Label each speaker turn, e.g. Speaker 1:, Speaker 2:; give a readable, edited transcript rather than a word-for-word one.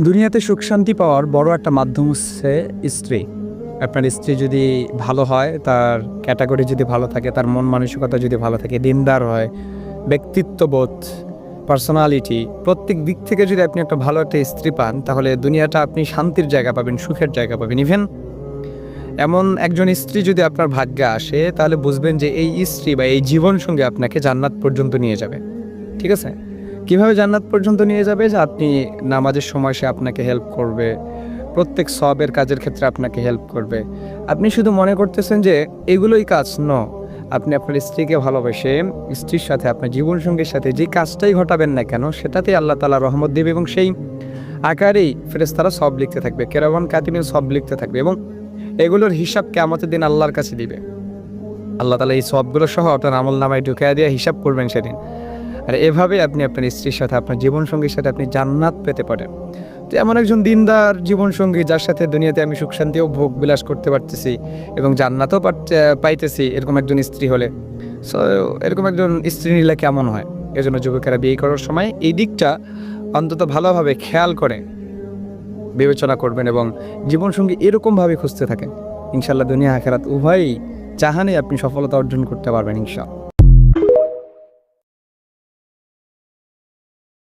Speaker 1: দুনিয়াতে সুখ শান্তি পাওয়ার বড় একটা মাধ্যম হচ্ছে স্ত্রী। আপনার স্ত্রী যদি ভালো হয়, তার ক্যাটাগরি যদি ভালো থাকে, তার মন মানসিকতা যদি ভালো থাকে, দিনদার হয়, ব্যক্তিত্ববোধ, পার্সোনালিটি, প্রত্যেক দিক থেকে যদি আপনি একটা ভালো একটা স্ত্রী পান, তাহলে দুনিয়াটা আপনি শান্তির জায়গা পাবেন, সুখের জায়গা পাবেন। ইভেন এমন একজন স্ত্রী যদি আপনার ভাগ্যে আসে, তাহলে বুঝবেন যে এই স্ত্রী বা এই জীবনসঙ্গী আপনাকে জান্নাত পর্যন্ত নিয়ে যাবে। ঠিক আছে? কিভাবে জান্নাত পর্যন্ত নিয়ে যাবে? যে আপনি নামাজের সময় সে আপনাকে হেল্প করবে, প্রত্যেক সওয়াবের কাজের ক্ষেত্রে আপনাকে হেল্প করবে। আপনি শুধু মনে করতেছেন যে এগুলোই কাজ, আপনি আপনার স্ত্রীকে ভালোবেসে স্ত্রীর সাথে আপনার জীবনসঙ্গীর সাথে যে কাজটাই ঘটাবেন না কেন, সেটাতেই আল্লাহ তাআলা রহমত দেবে এবং সেই আকারেই ফেরেশতারা সওয়াব লিখতে থাকবে, কিরামান কাতিবিন সওয়াব লিখতে থাকবে এবং এগুলোর হিসাব কিয়ামতের দিন আল্লাহর কাছে দিবে। আল্লাহ তাআলা এই সওয়াবগুলো সহ আপনার আমলনামায় ঢুকিয়ে দিয়ে হিসাব করবেন সেদিন। আর এভাবে আপনি আপনার স্ত্রীর সাথে, আপনার জীবনসঙ্গীর সাথে আপনি জান্নাত পেতে পারেন। তো এমন একজন দিনদার জীবনসঙ্গী যার সাথে দুনিয়াতে আমি সুখ শান্তিও ভোগ বিলাস করতে পারতেছি এবং জান্নাতও পাইতেছি, এরকম একজন স্ত্রী হলে, সো এরকম একজন স্ত্রী নিলে কেমন হয়? এজন্য যুবকেরা বিয়ে করার সময় এই দিকটা অন্তত ভালোভাবে খেয়াল করে বিবেচনা করবেন এবং জীবনসঙ্গী এরকমভাবে খুঁজতে থাকেন। ইনশাআল্লাহ দুনিয়া আখিরাত উভয়ই জাহানে আপনি সফলতা অর্জন করতে পারবেন ইনশাআল্লাহ।